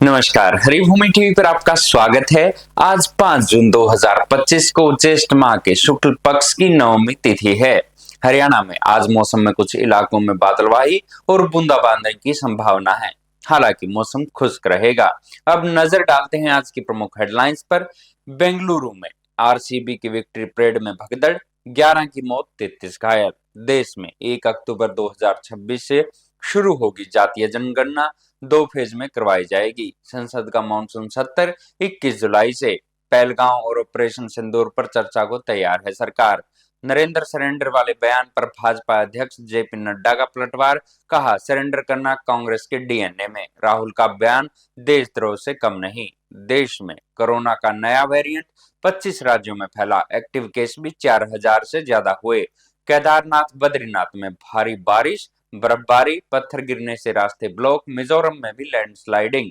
नमस्कार, हरिभूमि टीवी पर आपका स्वागत है। आज 5 जून 2025 को ज्येष्ठ माह के शुक्ल पक्ष की नवमी तिथि है। हरियाणा में आज मौसम में कुछ इलाकों में बादलवाही और बूंदाबांदी की संभावना है। हालांकि मौसम खुश्क रहेगा। अब नजर डालते हैं आज की प्रमुख हेडलाइंस पर। बेंगलुरु में आरसीबी की विक्ट्री परेड में भगदड़, 11 की मौत, 33 घायल। देश में 1 अक्टूबर 2026 से शुरू होगी जातीय जनगणना, 2 फेज में करवाई जाएगी। संसद का मॉनसून सत्र 21 जुलाई से। पहलगांव और ऑपरेशन सिंदूर पर चर्चा को तैयार है सरकार। नरेंद्र सरेंडर वाले बयान पर भाजपा अध्यक्ष जेपी नड्डा का पलटवार, कहा सरेंडर करना कांग्रेस के डीएनए में। राहुल का बयान देशद्रोह से कम नहीं। देश में कोरोना का नया वेरिएंट, 25 राज्यों में फैला। एक्टिव केस भी 4000 से ज्यादा हुए। केदारनाथ बद्रीनाथ में भारी बारिश, बर्फबारी, पत्थर गिरने से रास्ते ब्लॉक। मिजोरम में भी लैंडस्लाइडिंग।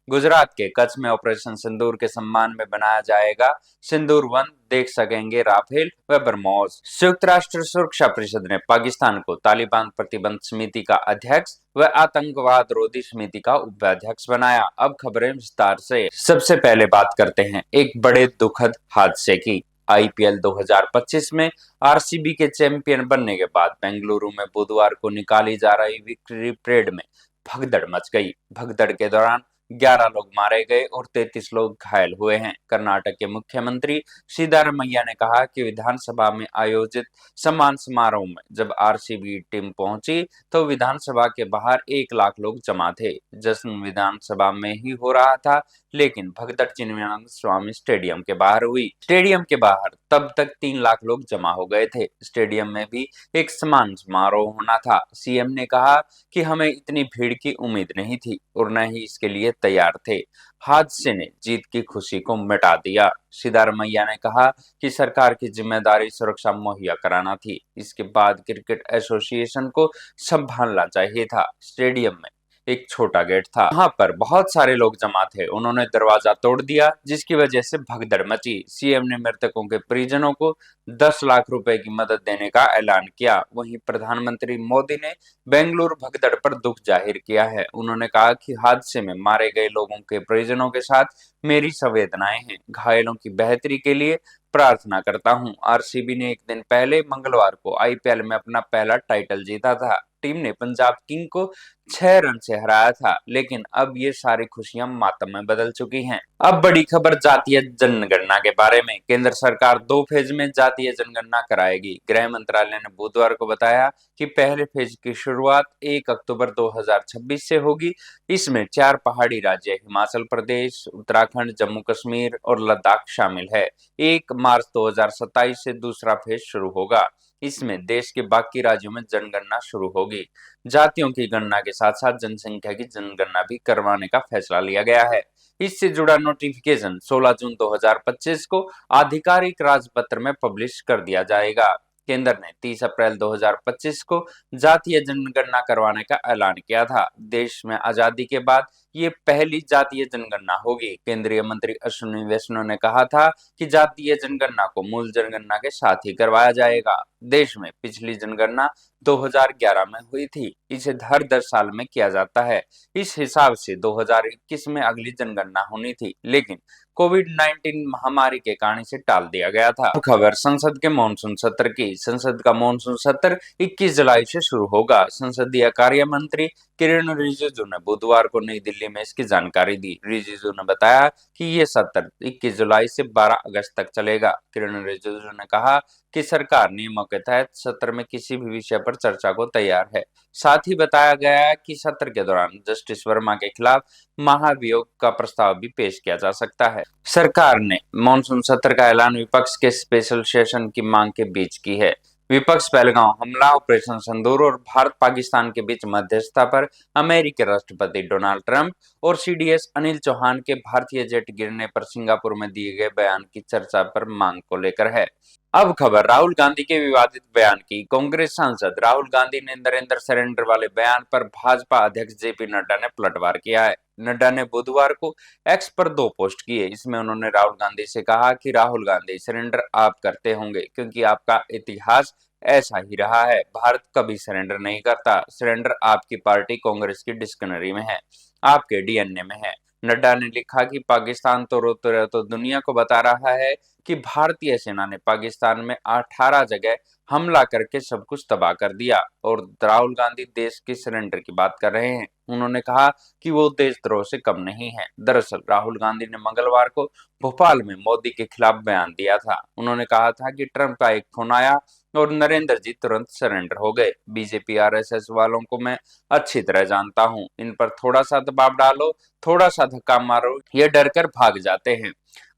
गुजरात के कच्छ में ऑपरेशन सिंदूर के सम्मान में बनाया जाएगा सिंदूर वन, देख सकेंगे राफेल व ब्रह्मोस। संयुक्त राष्ट्र सुरक्षा परिषद ने पाकिस्तान को तालिबान प्रतिबंध समिति का अध्यक्ष व आतंकवाद रोधी समिति का उपाध्यक्ष बनाया। अब खबरें विस्तार से। सबसे पहले बात करते हैं एक बड़े दुखद हादसे की। आईपीएल 2025 में आरसीबी के चैंपियन बनने के बाद बेंगलुरु में बुधवार को निकाली जा रही विक्ट्री परेड में भगदड़ मच गई। भगदड़ के दौरान 11 लोग मारे गए और 33 लोग घायल हुए हैं। कर्नाटक के मुख्यमंत्री सिद्धारमैया ने कहा कि विधानसभा में आयोजित सम्मान समारोह में जब आरसीबी टीम पहुंची तो विधानसभा के बाहर 1 लाख लोग जमा थे। जश्न विधानसभा में ही हो रहा था, लेकिन भगदड़ चिन्मयानंद स्वामी स्टेडियम के बाहर हुई। स्टेडियम के बाहर तब तक 3 लाख लोग जमा हो गए थे। स्टेडियम में भी एक सम्मान समारोह होना था। सीएम ने कहा कि हमें इतनी भीड़ की उम्मीद नहीं थी और न ही इसके लिए तैयार थे। हादसे ने जीत की खुशी को मिटा दिया। सिद्धारमैया ने कहा कि सरकार की जिम्मेदारी सुरक्षा मुहैया कराना थी। इसके बाद क्रिकेट एसोसिएशन को संभालना चाहिए था। स्टेडियम में एक छोटा गेट था, वहां पर बहुत सारे लोग जमा थे। उन्होंने दरवाजा तोड़ दिया, जिसकी वजह से भगदड़ मची। सीएम ने मृतकों के परिजनों को 10 लाख रुपए की मदद देने का ऐलान किया। वहीं प्रधानमंत्री मोदी ने बेंगलुरु भगदड़ पर दुख जाहिर किया है। उन्होंने कहा कि हादसे में मारे गए लोगों के परिजनों के साथ मेरी संवेदनाएं हैं। घायलों की बेहतरी के लिए प्रार्थना करता हूं। आरसीबी ने एक दिन पहले मंगलवार को आईपीएल में अपना पहला टाइटल जीता था। टीम ने पंजाब किंग को 6 रन से हराया था, लेकिन अब ये सारी खुशियां मातम में बदल चुकी हैं। अब बड़ी खबर जातीय जनगणना के बारे में। केंद्र सरकार 2 फेज में जातीय जनगणना कराएगी। गृह मंत्रालय ने बुधवार को बताया कि पहले फेज की शुरुआत 1 अक्टूबर 2026 से होगी। इसमें 4 पहाड़ी राज्य हिमाचल प्रदेश, उत्तराखंड, जम्मू कश्मीर और लद्दाख शामिल है। 1 मार्च 2027 से दूसरा फेज शुरू होगा। इसमें देश के बाकी राज्यों में जनगणना शुरू होगी। जातियों की गणना के साथ साथ जनसंख्या की जनगणना भी करवाने का फैसला लिया गया है। इससे जुड़ा नोटिफिकेशन 16 जून 2025 को आधिकारिक राजपत्र में पब्लिश कर दिया जाएगा। केंद्र ने 30 अप्रैल 2025 को जातीय जनगणना करवाने का ऐलान किया था। देश में आजादी के बाद ये पहली जातीय जनगणना होगी। केंद्रीय मंत्री अश्विनी वैष्णव ने कहा था कि जातीय जनगणना को मूल जनगणना के साथ ही करवाया जाएगा। देश में पिछली जनगणना 2011 में हुई थी। इसे हर 10 साल में किया जाता है। इस हिसाब से 2021 में अगली जनगणना होनी थी, लेकिन कोविड-19 महामारी के कारण इसे टाल दिया गया था। खबर संसद के मॉनसून सत्र की। संसद का मॉनसून सत्र 21 जुलाई से शुरू होगा। संसदीय कार्य मंत्री किरण रिजिजू ने बुधवार को नई दिल्ली में इसकी जानकारी दी। रिजिजू ने बताया कि ये सत्र 21 जुलाई से 12 अगस्त तक चलेगा। किरण रिजिजू ने कहा कि सरकार नियमों के तहत सत्र में किसी भी विषय पर चर्चा को तैयार है। साथ ही बताया गया है कि सत्र के दौरान जस्टिस वर्मा के खिलाफ महाभियोग का प्रस्ताव भी पेश किया जा सकता है। सरकार ने मॉनसून सत्र का ऐलान विपक्ष के स्पेशल सेशन की मांग के बीच की है। विपक्ष पहलगांव हमला, ऑपरेशन सिंदूर और भारत पाकिस्तान के बीच मध्यस्थता पर अमेरिकी राष्ट्रपति डोनाल्ड ट्रंप और सीडीएस अनिल चौहान के भारतीय जेट गिरने पर सिंगापुर में दिए गए बयान की चर्चा पर मांग को लेकर है। अब खबर राहुल गांधी के विवादित बयान की। कांग्रेस सांसद राहुल गांधी ने नरेंद्र सरेंडर वाले बयान पर भाजपा अध्यक्ष जेपी नड्डा ने पलटवार किया है। नड्डा ने बुधवार को एक्स पर 2 पोस्ट किए। इसमें उन्होंने राहुल गांधी से कहा कि राहुल गांधी, सरेंडर आप करते होंगे क्योंकि आपका इतिहास ऐसा ही रहा है। भारत कभी सरेंडर नहीं करता। सरेंडर आपकी पार्टी कांग्रेस की डिक्शनरी में है, आपके डीएनए में है। नड्डा ने लिखा कि पाकिस्तान तो रोते तो दुनिया को बता रहा है कि भारतीय सेना ने पाकिस्तान में 18 जगह हमला करके सब कुछ तबाह कर दिया। और राहुल गांधी देश के सरेंडर की बात कर रहे हैं। उन्होंने कहा कि वो देशद्रोह से कम नहीं है। दरअसल राहुल गांधी ने मंगलवार को भोपाल में मोदी के खिलाफ बयान दिया था। उन्होंने कहा था कि ट्रंप का एक फोन आया और नरेंद्र जी तुरंत सरेंडर हो गए। बीजेपी आरएसएस वालों को मैं अच्छी तरह जानता हूं, इन पर थोड़ा सा दबाव डालो, थोड़ा सा धक्का मारो, ये डर कर भाग जाते हैं।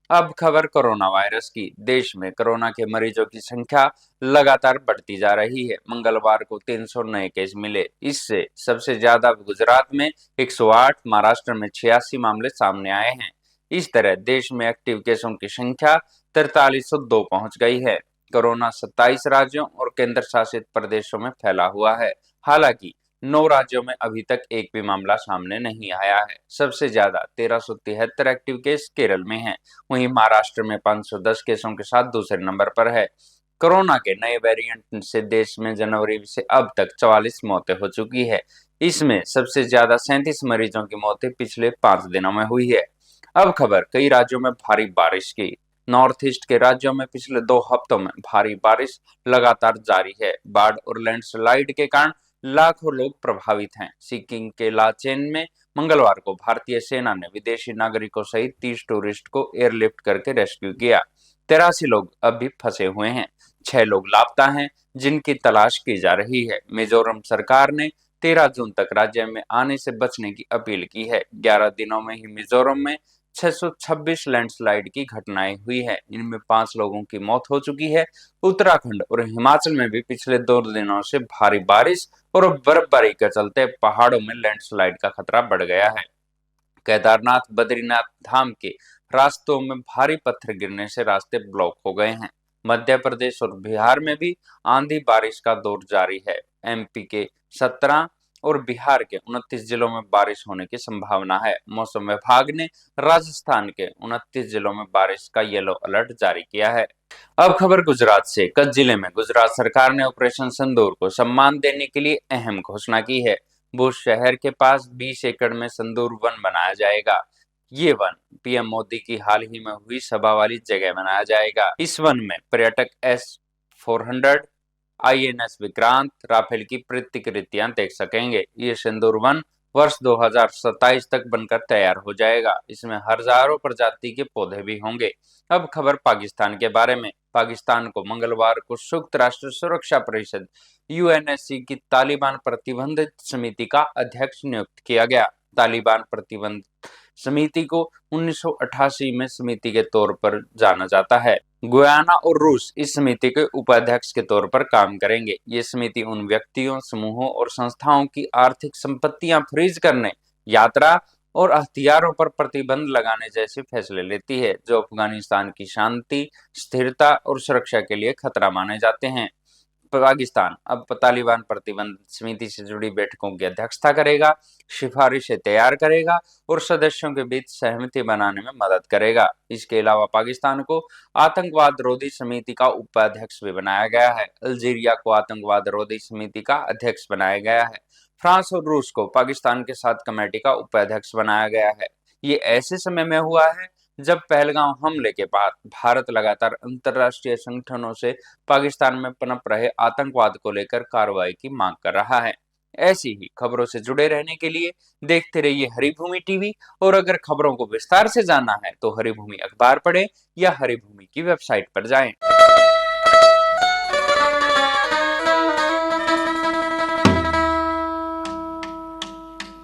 अब खबर कोरोना वायरस की। देश में कोरोना के मरीजों की संख्या लगातार बढ़ती जा रही है। मंगलवार को 300 नए केस मिले। इससे सबसे ज्यादा गुजरात में 108, महाराष्ट्र में 86 मामले सामने आए हैं। इस तरह देश में एक्टिव केसों की संख्या 4302 पहुंच गई है। कोरोना 27 राज्यों और केंद्र शासित प्रदेशों में फैला हुआ है। हालांकि 9 राज्यों में अभी तक एक भी मामला सामने नहीं आया है। सबसे ज्यादा 1373 एक्टिव केस केरल में हैं। वहीं महाराष्ट्र में 510 केसों के साथ दूसरे नंबर पर है। कोरोना के नए वेरिएंट से देश में जनवरी से अब तक 44 मौतें हो चुकी है। इसमें सबसे ज्यादा 37 मरीजों की मौतें पिछले 5 दिनों में हुई है। अब खबर कई राज्यों में भारी बारिश की। नॉर्थ ईस्ट के राज्यों में पिछले 2 हफ्तों में भारी बारिश लगातार जारी है। बाढ़ और लैंडस्लाइड के कारण लाखों लोग प्रभावित हैं। सिक्किम के लाचेन में मंगलवार को भारतीय सेना ने विदेशी नागरिकों सहित 30 टूरिस्ट को एयरलिफ्ट करके रेस्क्यू किया। 83 लोग अब भी फंसे हुए हैं। 6 लोग लापता हैं, जिनकी तलाश की जा रही है। मिजोरम सरकार ने 13 जून तक राज्य में आने से बचने की अपील की है। 11 दिनों में ही मिजोरम में 626 लैंडस्लाइड की घटनाएं हुई है। इनमें 5 लोगों की मौत हो चुकी है। उत्तराखंड और हिमाचल में भी पिछले 2 दिनों से भारी बारिश और बर्फबारी के चलते पहाड़ों में लैंडस्लाइड का खतरा बढ़ गया है। केदारनाथ, बद्रीनाथ धाम के रास्तों में भारी पत्थर गिरने से रास्ते ब्लॉक हो गए हैं। मध्य प्रदेश और बिहार में भी आंधी बारिश का दौर जारी है। एमपी के 17 और बिहार के 29 जिलों में बारिश होने की संभावना है। मौसम विभाग ने राजस्थान के 29 जिलों में बारिश का येलो अलर्ट जारी किया है। अब खबर गुजरात से। कच्छ जिले में गुजरात सरकार ने ऑपरेशन सिंदूर को सम्मान देने के लिए अहम घोषणा की है। भुज शहर के पास 20 एकड़ में सिंदूर वन बनाया जाएगा। ये वन पीएम मोदी की हाल ही में हुई सभा वाली जगह बनाया जाएगा। इस वन में पर्यटक S-400, INS विक्रांत, राफेल की प्रतिकृतियां देख सकेंगे। ये सिंदूर वन वर्ष 2027 तक बनकर तैयार हो जाएगा। इसमें हजारों प्रजाति के पौधे भी होंगे। अब खबर पाकिस्तान के बारे में। पाकिस्तान को मंगलवार को संयुक्त राष्ट्र सुरक्षा परिषद UNSC की तालिबान प्रतिबंधित समिति का अध्यक्ष नियुक्त किया गया। तालिबान प्रतिबंध समिति को 1988 में समिति के तौर पर जाना जाता है। गुयाना और रूस इस समिति के उपाध्यक्ष के तौर पर काम करेंगे। ये समिति उन व्यक्तियों, समूहों और संस्थाओं की आर्थिक संपत्तियां फ्रीज करने, यात्रा और हथियारों पर प्रतिबंध लगाने जैसे फैसले लेती है, जो अफगानिस्तान की शांति, स्थिरता और सुरक्षा के लिए खतरा माने जाते हैं। पाकिस्तान अब तालिबान प्रतिबंध समिति से जुड़ी बैठकों की अध्यक्षता करेगा, सिफारिशें तैयार करेगा और सदस्यों के बीच सहमति बनाने में मदद करेगा। इसके अलावा पाकिस्तान को आतंकवाद रोधी समिति का उपाध्यक्ष भी बनाया गया है। अल्जीरिया को आतंकवाद रोधी समिति का अध्यक्ष बनाया गया है। फ्रांस और रूस को पाकिस्तान के साथ कमेटी का उपाध्यक्ष बनाया गया है। ये ऐसे समय में हुआ है जब पहलगाम हमले के बाद भारत लगातार अंतर्राष्ट्रीय संगठनों से पाकिस्तान में पनप रहे आतंकवाद को लेकर कार्रवाई की मांग कर रहा है। ऐसी ही खबरों से जुड़े रहने के लिए देखते रहिए हरिभूमि टीवी। और अगर खबरों को विस्तार से जानना है तो हरिभूमि अखबार पढ़ें या हरिभूमि की वेबसाइट पर जाएं।